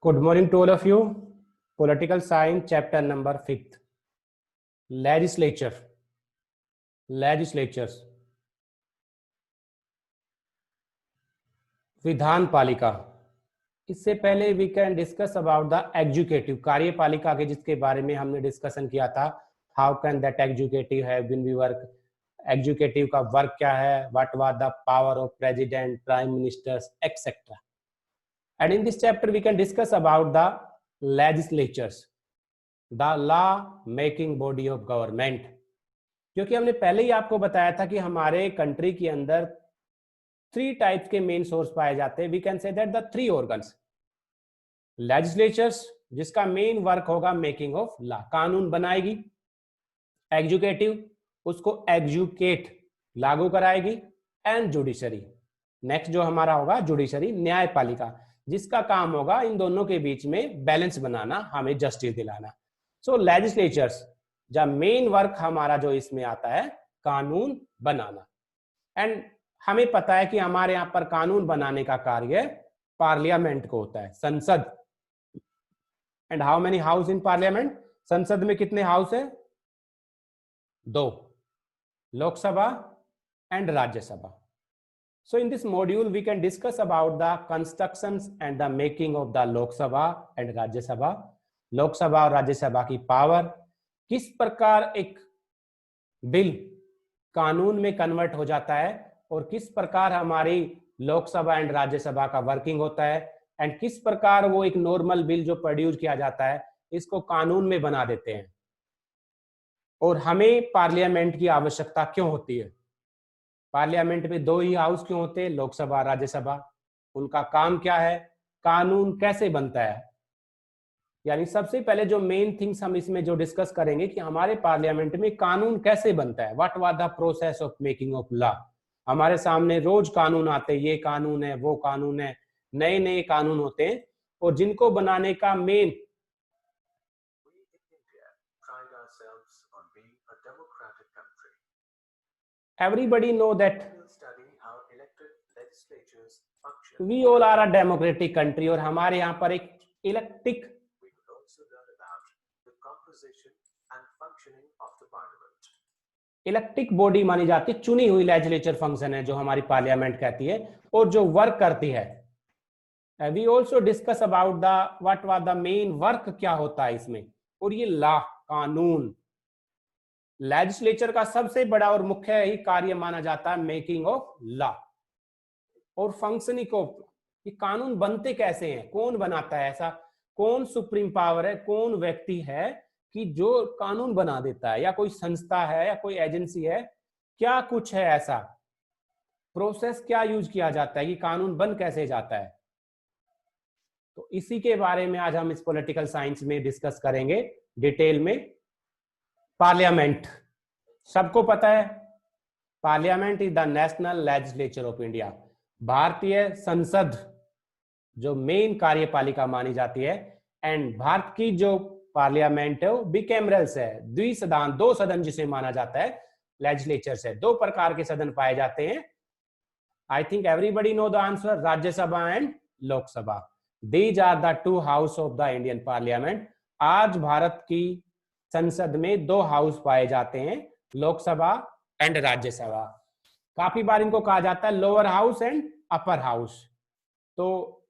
Good morning to all of you. Political Science chapter number 5th. Legislature. Legislatures. विधान पालिका. इससे पहले we can discuss about the executive, कार्यपालिका के जिसके बारे में हमने डिस्कशन किया था. How can that executive have been we work, executive का वर्क क्या है, what was the power of president, prime ministers etcetera. And in this chapter we can discuss about the legislatures, the law making body of government. क्योंकि हमने पहले ही आपको बताया था कि हमारे कंट्री के अंदर 3 टाइप्स के मेन सोर्स पाए जाते हैं. We can say that the 3 organs. Legislatures जिसका मेन वर्क होगा मेकिंग ऑफ लॉ, कानून बनाएगी. एग्जीक्यूटिव उसको एग्जीक्यूट लागू कराएगी. एंड जुडिशरी, नेक्स्ट जो हमारा होगा जुडिशरी, न्यायपालिका, जिसका काम होगा इन दोनों के बीच में बैलेंस बनाना, हमें जस्टिस दिलाना. सो लेजिस्लेचर्स जब मेन वर्क हमारा जो इसमें आता है कानून बनाना. एंड हमें पता है कि हमारे यहाँ पर कानून बनाने का कार्य पार्लियामेंट को होता है, संसद. And how many house in parliament? संसद में कितने हाउस है? 2, Lok Sabha and Rajya Sabha. So in this module we can discuss about the constructions and the making of the Lok Sabha and Rajya Sabha. लोक सभा और राज्य सभा की पावर, किस प्रकार एक बिल कानून में कन्वर्ट हो जाता है और किस प्रकार हमारी लोकसभा एंड राज्यसभा का वर्किंग होता है, एंड किस प्रकार वो एक नॉर्मल बिल जो प्रोड्यूस किया जाता है इसको कानून में बना देते हैं. और हमें पार्लियामेंट की आवश्यकता क्यों होती है? पार्लियामेंट में 2 ही हाउस क्यों होते हैं, लोकसभा राज्यसभा? उनका काम क्या है? कानून कैसे बनता है? यानी सबसे पहले जो मेन थिंग्स हम इसमें जो डिस्कस करेंगे कि हमारे पार्लियामेंट में कानून कैसे बनता है. What was the process of making of law. हमारे सामने रोज कानून आते हैं, ये कानून है, वो कानून है, नए नए कानून होते हैं, और जिनको बनाने का main everybody know that we all are a democratic country और हमारे यहाँ पर एक इलेक्टिक बॉडी मानी जाती है, चुनी हुई लेजिस्लेचर फंक्शन है जो हमारी पार्लियामेंट कहती है और जो वर्क करती है. We also discuss about the what was the main work, क्या होता है इसमें. और ये लॉ, कानून, लेजिस्लेचर का सबसे बड़ा और मुख्य ही कार्य माना जाता है मेकिंग ऑफ लॉ और फंक्शनिंग ऑफ. ये कानून बनते कैसे हैं, कौन बनाता है, ऐसा कौन सुप्रीम पावर है, कौन व्यक्ति है कि जो कानून बना देता है, या कोई संस्था है या कोई एजेंसी है, क्या कुछ है ऐसा प्रोसेस, क्या यूज किया जाता है कि कानून बन कैसे जाता है. तो इसी के बारे में आज हम इस पॉलिटिकल साइंस में डिस्कस करेंगे डिटेल में. पार्लियामेंट सबको पता है, parliament is the national legislature of India. भारतीय संसद जो मेन कार्यपालिका मानी जाती है. एंड भारत की जो पार्लियामेंट है वो बिकैमरल्स है, द्विसदन, 2 सदन जिसे माना जाता है लेजिस्लेचर से. 2 प्रकार के सदन पाए जाते हैं. I think everybody know the answer, Rajya Sabha and Lok Sabha. These are the 2 house of the Indian parliament. आज भारत की संसद में 2 हाउस पाए जाते हैं, लोकसभा एंड राज्यसभा. काफी बार इनको कहा जाता है lower house and upper house. तो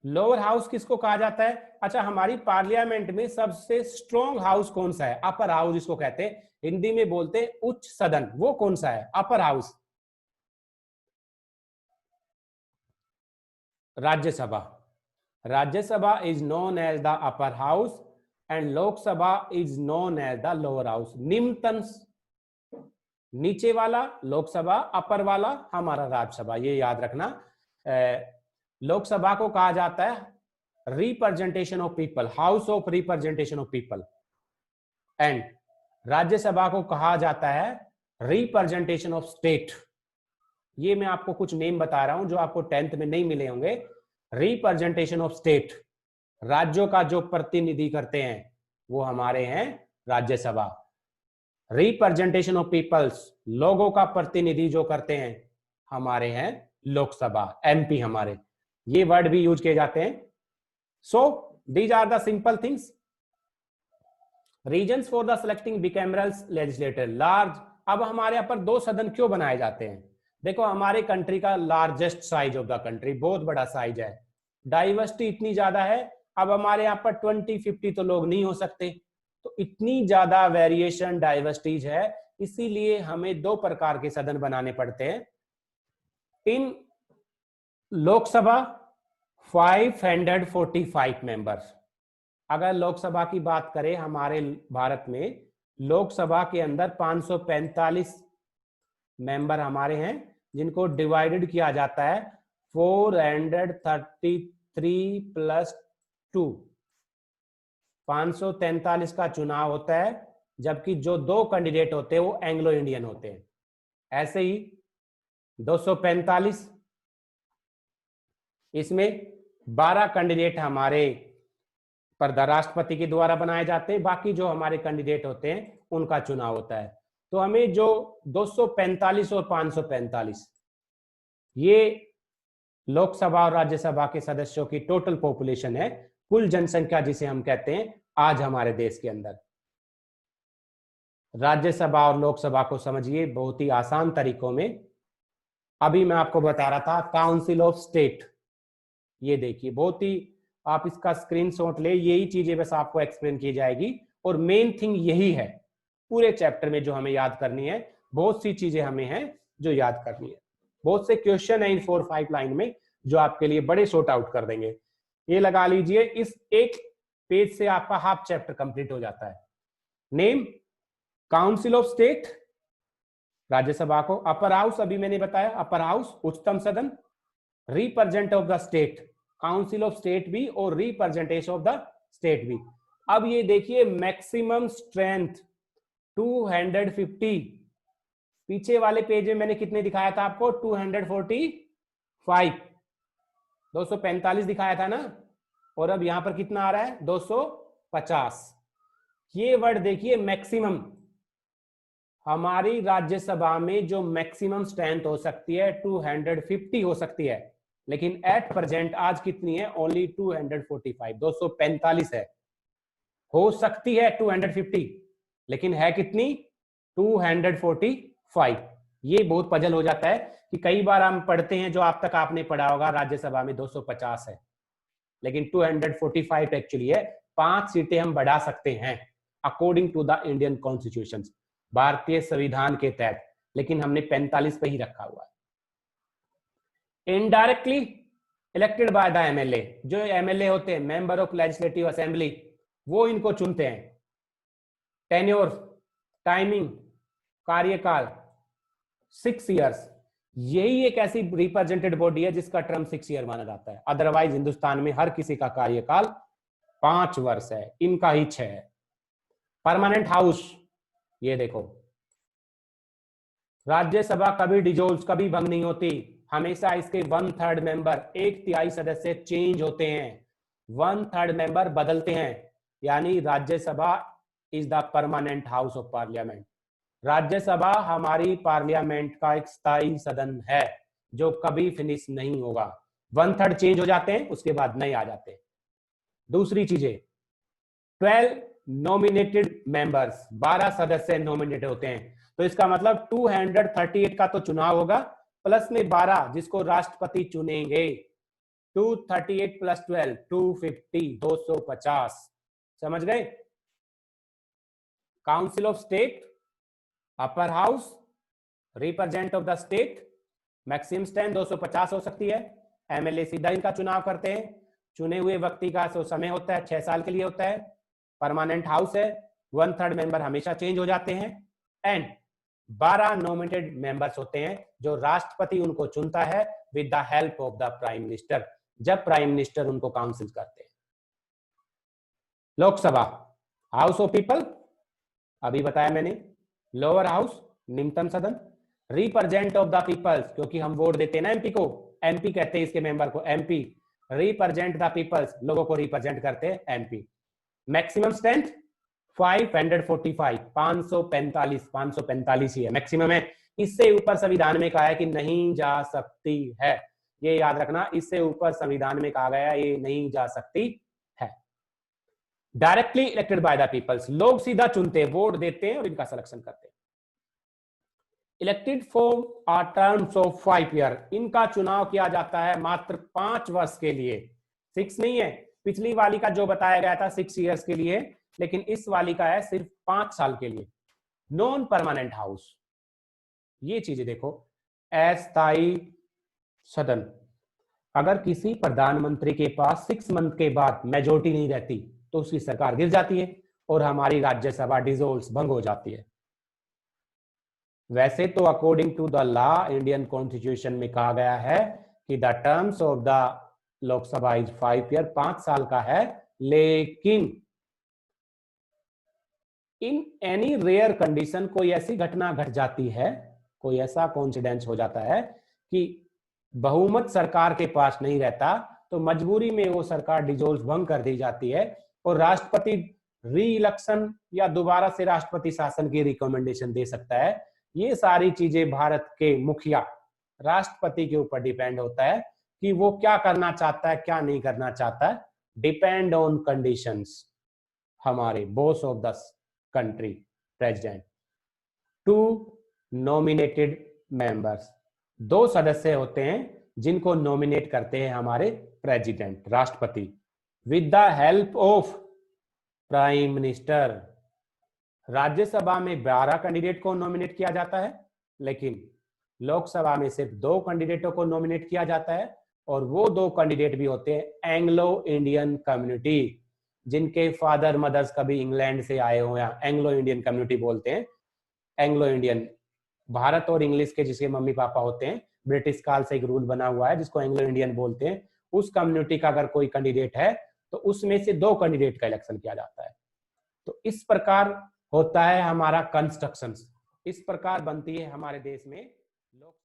लोअर हाउस किसको कहा जाता है? अच्छा, हमारी पार्लियामेंट में सबसे स्ट्रॉन्ग हाउस कौन सा है? अपर हाउस जिसको कहते हैं, हिंदी में बोलते हैं उच्च सदन. वो कौन सा है? Upper house, Rajya Sabha. Rajya Sabha is known as the upper house and Lok Sabha is known as the lower house. निम्नतम, नीचे वाला लोकसभा, अपर वाला हमारा राज्यसभा. ये याद रखना. लोकसभा को कहा जाता है representation of people, house of representation of people. And Rajya Sabha को कहा जाता है रिप्रेजेंटेशन ऑफ स्टेट. ये मैं आपको कुछ नेम बता रहा हूं जो आपको 10th में नहीं मिले होंगे. रिप्रेजेंटेशन ऑफ स्टेट, राज्यों का जो प्रतिनिधि करते हैं वो हमारे हैं राज्यसभा. रिप्रेजेंटेशन ऑफ पीपल्स, लोगों का प्रतिनिधि जो करते हैं हमारे हैं लोकसभा, एमपी हमारे. ये वर्ड भी यूज किए जाते हैं. So these are the simple things. Reasons for the selecting bicameral legislature. Large. अब हमारे यहाँ पर 2 सदन क्यों बनाए जाते हैं? देखो हमारे कंट्री का largest size of the country, बहुत बड़ा साइज है, डाइवर्सिटी इतनी ज्यादा है। अब हमारे यहाँ पर 20-50 तो लोग नहीं हो सकते, तो इतनी ज्यादा वेरिएशन डाइवर्सिटीज है, इसीलिए हमें 2 प्रकार के सदन बनाने पड़ते हैं। इन लोकसभा 545 मेंबर्स। अगर लोकसभा की बात करें हमारे भारत में, लोकसभा के अंदर 545 मेंबर हमारे हैं, जिनको डिवाइडेड किया जाता है 433 + 2, 543 का चुनाव होता है, जबकि जो 2 कैंडिडेट होते हैं वो एंग्लो इंडियन होते हैं। ऐसे ही 245, इसमें 12 कैंडिडेट हमारे राष्ट्रपति के द्वारा बनाए जाते हैं, बाकी जो हमारे कैंडिडेट होते हैं उनका चुनाव होता है। तो हमें जो 245 और 545 ये लोकसभा और राज्यसभा के सदस्यों की टोटल पॉपुलेशन है, कुल जनसंख्या जिसे हम कहते हैं आज हमारे देश के अंदर। राज्यसभा और लोकसभा को समझिए बहुत ही आसान तरीकों में। अभी मैं आपको बता रहा था काउंसिल ऑफ स्टेट, ये देखिए, बहुत ही, आप इसका स्क्रीनशॉट ले, यही चीजें बस आपको एक्सप्लेन की जाएगी और मेन थिंग यही है पूरे चैप्टर में जो हमें याद करनी है। बहुत सी चीजें हमें हैं जो याद करनी है, बहुत से क्वेश्चन है इन 4-5 लाइन में जो आपके लिए बड़े शॉर्ट आउट कर देंगे। ये लगा लीजिए, इस एक पेज से आपका हाफ चैप्टर कंप्लीट हो जाता है। Name council of state, Rajya Sabha को। अपर हाउस अभी मैंने बताया, अपर हाउस उच्चतम सदन। Representative of the state, council of state भी और रिप्रेजेंटेशन ऑफ द स्टेट भी। अब ये देखिए मैक्सिमम स्ट्रेंथ 250, पीछे वाले पेज में मैंने कितने दिखाया था आपको? 245, 245 दिखाया था ना, और अब यहां पर कितना आ रहा है? 250। ये वर्ड देखिए मैक्सिमम, हमारी राज्यसभा में जो मैक्सिमम स्ट्रेंथ हो सकती है 250 हो सकती है, लेकिन एट प्रेजेंट आज कितनी है? ओनली 245, 245 है। हो सकती है 250, लेकिन है कितनी? 245। ये बहुत पजल हो जाता है कि कई बार हम पढ़ते हैं, जो आप तक आपने पढ़ा होगा राज्यसभा में 250 है, लेकिन 245 एक्चुअली है। 5 सीटें हम बढ़ा सकते हैं according to the Indian constitution, भारतीय संविधान के तहत, लेकिन हमने 45 पे ही रखा हुआ है। Indirectly elected by the MLA, जो एमएलए होते हैं मेंबर ऑफ लेजिस्लेटिव असेंबली, वो इनको चुनते हैं। टेन्योर, टाइमिंग, कार्यकाल 6 इयर्स। यही एक ऐसी रिप्रेजेंटेड बॉडी है जिसका टर्म 6 ईयर माना जाता है। अदरवाइज हिंदुस्तान में हर किसी का कार्यकाल 5 वर्ष है, इनका ही 6 है। परमानेंट हाउस, ये देखो, राज्यसभा कभी डिजोल्व, कभी भंग नहीं होती, हमेशा इसके 1/3 मेंबर, 1/3 सदस्य चेंज होते हैं, 1/3 मेंबर बदलते हैं, यानी Rajya Sabha is the permanent house of parliament. Rajya Sabha हमारी पार्लियामेंट का एक स्थायी सदन है जो कभी फिनिश नहीं होगा। 1/3 चेंज हो जाते हैं, उसके बाद नए आ जाते हैं। दूसरी चीजें, 12 नॉमिनेटेड मेंबर्स, 12 सदस्य नॉमिनेट होते हैं, तो इसका मतलब 238 का तो चुनाव होगा, प्लस में 12 जिसको राष्ट्रपति चुनेंगे। 238 + 12 250, 250। समझ गए? Council of state, upper house, representative of the state, maximum strength 250 हो सकती है। एमएलए सीधा इनका चुनाव करते हैं, चुने हुए व्यक्ति का समय होता है 6 साल के लिए होता है। परमानेंट हाउस है, 1/3 मेंबर हमेशा चेंज हो जाते हैं, एंड 12 नॉमिनेटेड मेंबर्स होते हैं जो राष्ट्रपति उनको चुनता है with the help of the prime minister, जब प्राइम मिनिस्टर उनको काउंसिल करते हैं। लोकसभा, हाउस ऑफ पीपल, अभी बताया मैंने। लोअर हाउस, निम्नतम सदन। रिप्रेजेंटेटिव ऑफ द पीपल्स, क्योंकि हम वोट देते हैं ना एमपी को, एमपी कहते हैं इसके मेंबर को, एमपी। रिप्रेजेंट द पीपल्स, लोगों को रिप्रेजेंट करते हैं एमपी। मैक्सिमम स्ट्रेंथ 545, 545 ही है, मैक्सिमम है। इससे ऊपर संविधान में कहा है कि नहीं जा सकती है, ये याद रखना, इससे ऊपर संविधान में कहा गया ये नहीं जा सकती है। Directly elected by the peoples, लोग सीधा चुनते हैं, वोट देते हैं और इनका सिलेक्शन करते हैं। Elected for are terms of 5 year, इनका चुनाव किया जाता है मात्र 5 वर्ष के लिए, 6 नहीं है। पिछली वाली का जो बताया गया था 6 ईयर्स के लिए, लेकिन इस वाली का है सिर्फ 5 साल के लिए। नॉन परमानेंट हाउस, ये चीजें देखो, अस्थायी सदन, अगर किसी प्रधानमंत्री के पास 6 मंथ के बाद मेजोरिटी नहीं रहती तो उसकी सरकार गिर जाती है और हमारी राज्यसभा डिसॉल्व, भंग हो जाती है। वैसे तो according to the law Indian constitution में कहा गया है कि the terms of the Lok Sabha is 5 year, 5 साल का है, लेकिन इन एनी रेयर कंडीशन कोई ऐसी घटना घट जाती है, कोई ऐसा कॉन्सिडेंस हो जाता है कि बहुमत सरकार के पास नहीं रहता, तो मजबूरी में वो सरकार डिसॉल्व, भंग कर दी जाती है और राष्ट्रपति री इलेक्शन या दोबारा से राष्ट्रपति शासन की रिकमेंडेशन दे सकता है। ये सारी चीजें भारत के मुखिया राष्ट्रपति के ऊपर डिपेंड होता है कि वो क्या करना चाहता है, क्या नहीं करना चाहता है, डिपेंड ऑन कंडीशंस। हमारे boss of the country president, 2 nominated members, 2 सदस्य होते हैं जिनको नॉमिनेट करते हैं हमारे प्रेसिडेंट, राष्ट्रपति, with the help of prime minister. Rajya Sabha में 12 कैंडिडेट को नॉमिनेट किया जाता है, लेकिन लोकसभा में सिर्फ 2 कैंडिडेटों को नॉमिनेट किया जाता है, और वो 2 कैंडिडेट भी होते हैं एंग्लो इंडियन कम्युनिटी, जिनके फादर मदर्स कभी इंग्लैंड से आए हो, या एंग्लो इंडियन कम्युनिटी बोलते हैं। एंग्लो इंडियन, भारत और इंग्लिश के जिसके मम्मी पापा होते हैं, ब्रिटिश काल से एक रूल बना हुआ है जिसको एंग्लो इंडियन बोलते हैं। उस कम्युनिटी का अगर कोई कैंडिडेट है तो उसमें से 2 कैंडिडेट का इलेक्शन किया जाता है। तो इस प्रकार होता है हमारा कंस्ट्रक्शन, इस प्रकार बनती है हमारे देश में लोक